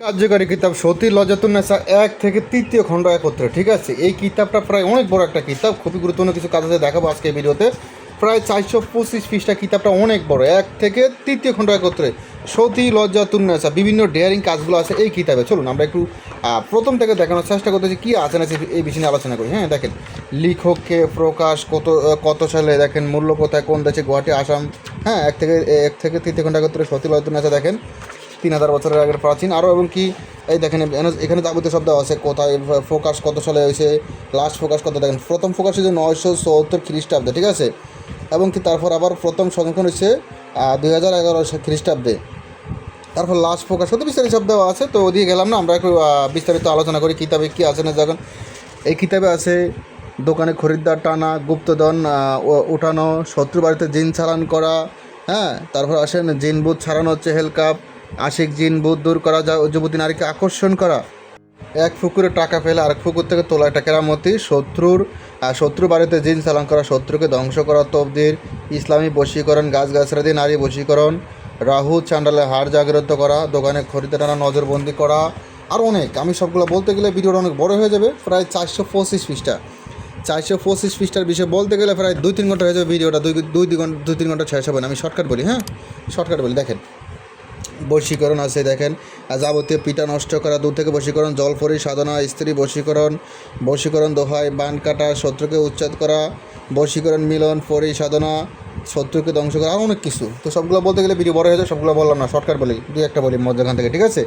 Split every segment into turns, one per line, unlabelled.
কার্যকারী কিতাব সতী লজ্জাতুন্নেসা 1 থেকে 3য় খণ্ড একত্রে। ঠিক আছে, এই কিতাবটা প্রায় অনেক বড় একটা কিতাব, খুবই গুরুত্বপূর্ণ কিছু কাজ আছে দেখাবো আজকে এই ভিডিওতে। প্রায় 425 পৃষ্ঠা, কিতাবটা অনেক বড়। 1 থেকে 3য় খণ্ড একত্রে সতী লজ্জাতুন্নেসা, বিভিন্ন ডেয়ারিং কাজগুলো আছে এই কিতাবে। চলুন আমরা একটু প্রথম থেকে দেখানোর চেষ্টা করতেছি কী আছে না এই বিষয়ে নিয়ে আলোচনা করি। হ্যাঁ, দেখেন লেখককে, প্রকাশ কত সালে, দেখেন মূল্য কোথায়, কোন দেশে, গুয়াহাটি, আসাম। হ্যাঁ, 1 থেকে 3য় খণ্ড একত্রে সতী লজ্জাতুন্নেসা, দেখেন 3000 বছরের আগের প্রাচীন। আরও এবং কি এই দেখেন এখানে যাবতীয় শব্দ আছে, কোথায় ফোকাস কত সালে হয়েছে, লাস্ট ফোকাস কত, দেখেন প্রথম ফোকাস হচ্ছে 974 খ্রিস্টাব্দে। ঠিক আছে, এবং কি তারপর আবার প্রথম সংরক্ষণ হচ্ছে 2011 খ্রিস্টাব্দে। তারপর লাস্ট ফোকাস কত বিস্তারিত শব্দ আছে, তো ওদিকে গেলাম না, আমরা একটু বিস্তারিত আলোচনা করি কিতাবে কী আছে না। যখন এই কিতাবে আছে দোকানে খরিদ্দার টানা, গুপ্তধন উঠানো, শত্রু বাড়িতে জিন চালান করা। হ্যাঁ, তারপর আসেন জিন বুথ ছাড়ানো, হচ্ছে হেলকাপ, আশিক জিন বুথ দূর করা, যা যুবতী নারীকে আকর্ষণ করা, এক পুকুরে টাকা ফেলে আরেক পুকুর থেকে তোলা একটা কেরামতি, শত্রু বাড়িতে জিন চালান করা, শত্রুকে ধ্বংস করা, তবদির, ইসলামী বশীকরণ, গাছগাছরা দিয়ে নারী বশীকরণ, রাহু চান্ডালে হাড় জাগ্রত করা, দোকানে খরিদে টানা, নজরবন্দি করা, আর অনেক। আমি সবগুলো বলতে গেলে ভিডিওটা অনেক বড় হয়ে যাবে, প্রায় 425 পৃষ্ঠা। 425 পৃষ্ঠার বিষয়ে বলতে গেলে প্রায় 2-3 ঘন্টা হয়ে যাবে ভিডিওটা, 2-3 ঘন্টা শেষ হবে না। আমি শর্টকাট বলি, হ্যাঁ শর্টকাট বলি। দেখেন বশীকরণ আছে, দেখেন যাবতীয় পিতা নষ্ট করা, দূর থেকে বশীকরণ, জলপরি সাধনা, স্ত্রী বশীকরণ দোহাই, বান কাটা, শত্রুকে উচ্ছেদ করা, বশীকরণ মিলন, পরি সাধনা, শত্রুকে ধ্বংস করা, আর অনেক কিছু। তো সবগুলো বলতে গেলে ভিডিও বড় হয়ে যায়, সবগুলো বললাম না, শর্টকাট বলি, 2-1টা বলি মধ্যখান থেকে। ঠিক আছে,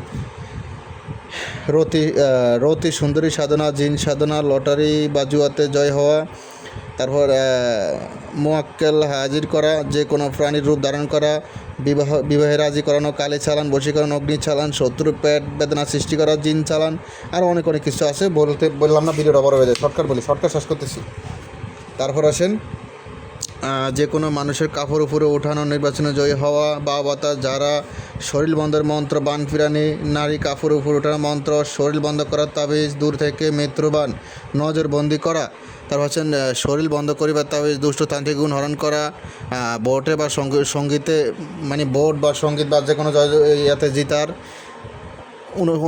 রতি সুন্দরী সাধনা, জিন সাধনা, লটারি বাজুয়াতে জয় হওয়া, তারপর মোয়াক্কেল হাজির করা, যে কোনো প্রাণীর রূপ ধারণ করা, বিবাহে রাজি করানো, কালী চালান, বশীকরণ, অগ্নি চালান, শত্রুর পেট বেদনা সৃষ্টি করা, জিন চালান, আর অনেক কিছু আছে। বললাম না, ভিডিওটা বড় হয়ে যায়, শর্টকাট বলি, শর্টকাট শেষ করতেছি। তারপর আসেন যে কোনো মানুষের কাপড় উপরে ওঠানো, নির্বাচনে জয়ী হওয়া, বা বাতা, যারা শরীর বন্ধের মন্ত্র, বান ফিরানি, নারী কাপড় উপরে ওঠানোর মন্ত্র, শরীর বন্ধ করার তাবিজ, দূর থেকে মৃত্যুবান, নজরবন্দি করা। তারপর হচ্ছেন শরীর বন্ধ করিবার তাবিজ, দুষ্ট তান্ত্রিক গুণ হরণ করা, বোটে বা সঙ্গীতে, মানে বোট বা সঙ্গীত বা যে কোনো ইয়াতে জিতার,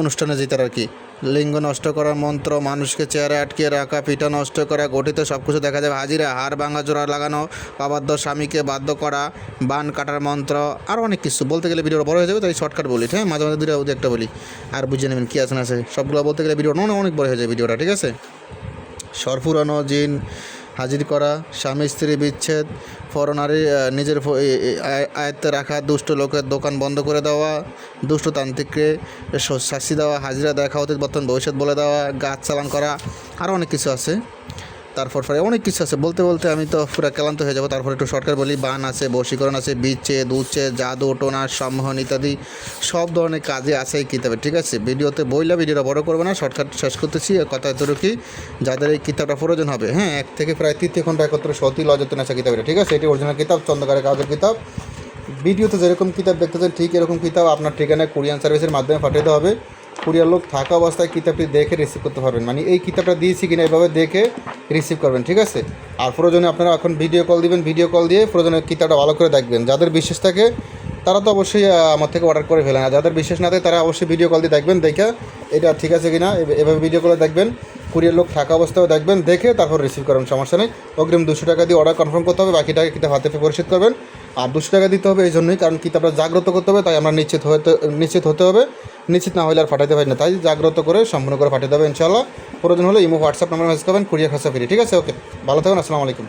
অনুষ্ঠানে জিতার আর কি। লিঙ্গ নষ্ট করার মন্ত্র, মানুষকে চেয়ারে আটকিয়ে রাখা, পিঠা নষ্ট করা, গঠিতে সব কিছু দেখা যাবে, হাজিরা, হাড় ভাঙা, জোড়া লাগানো, অবাধ্য স্বামীকে বাধ্য করা, বান কাটার মন্ত্র, আর অনেক কিছু। বলতে গেলে ভিডিওটা বড় হয়ে যাবে, তাই শর্টকাট বলি। হ্যাঁ, মাঝে মাঝে দুটো একটা বলি, আর বুঝে নেবেন কী আছে না আছে। সবগুলো বলতে গেলে ভিডিওটা অনেক বড় হয়ে যায় ভিডিওটা। ঠিক আছে, সরপুরানো, জিন হাজির করা, স্বামী স্ত্রী বিচ্ছেদ, পরনারী নিজের আয়ত্তে রাখা, দুষ্ট লোকের দোকান বন্ধ করে দেওয়া, দুষ্ট তান্ত্রিককে শাস্তি দেওয়া, হাজিরা দেখা, অতীত বর্তমান ভবিষ্যৎ বলে দেওয়া, গাছ চালান করা, আরও অনেক কিছু আছে। তারপর অনেক কিছু আছে, বলতে বলতে আমি তো পুরো ক্লান্ত হয়ে যাবো। তারপর একটু শর্টকাট বলি, বান আছে, বশীকরণ আছে, বিচ্ছেদ, উচ্ছেদ, জাদু, টোনা, সম্মোহন ইত্যাদি সব ধরনের কাজে আছে এই কিতাবে। ঠিক আছে, ভিডিওতে বইলা ভিডিওটা বড় করবে না, শর্টকাট শেষ করতেছি। কথা এতটুকুই, যাদের এই কিতাবটা প্রয়োজন হবে। হ্যাঁ, 1 থেকে প্রায় 3 খণ্ড একত্রে সতী লজ্জাতুন্নেসা কিতাবটা। ঠিক আছে, এটি অরিজিনাল কিতাব, চন্দ্রকারের কাগজের কিতাব। ভিডিওতে যেরকম কিতাব দেখতেছেন ঠিক এরকম কিতাব আপনার ঠিকানায় কুরিয়ার সার্ভিসের মাধ্যমে পাঠাতে হবে। কুরিয়ার লোক থাকা অবস্থায় কিতাবটি দেখে রিসিভ করতে পারবেন, মানে এই কিতাবটা দিয়েছি কিনা এভাবে দেখে রিসিভ করবেন। ঠিক আছে, আর প্রয়োজনে আপনারা এখন ভিডিও কল দিবেন, ভিডিও কল দিয়ে প্রয়োজনে কিতাবটা ভালো করে দেখবেন। যাদের বিশ্বাস থাকে তারা তো অবশ্যই আমার থেকে অর্ডার করে ফেলেন, আর যাদের বিশ্বাস না থাকে তারা অবশ্যই ভিডিও কল দিয়ে দেখবেন, দেখে এটা ঠিক আছে কিনা এভাবে ভিডিও কলে দেখবেন। কুরিয়ার লোক থাকা অবস্থায় দেখবেন, দেখে তারপর রিসিভ করবেন, সমস্যা নেই। অগ্রিম 200 টাকা দিয়ে অর্ডার কনফার্ম করতে হবে, বাকি টাকা কিতাব হাতে পেয়ে পরিশোধ করবেন। আর 200 টাকা দিতে হবে এই জন্যই, কারণ কিতাবটা জাগ্রত করতে হবে, তাই আমরা নিশ্চিত হতে হবে। নিশ্চিত না হলে আর পাঠাতে পারি না, তাই জাগ্রত করে সম্পূর্ণ করে পাঠিয়ে দেবে ইনশাআল্লাহ। প্রয়োজন হলে ইমো হোয়াটসঅ্যাপ নাম্বার মেসেজ করবেন, কুরিয়ার খরচা ফ্রি। ঠিক আছে, ওকে, ভালো থাকুন, আসসালামু আলাইকুম।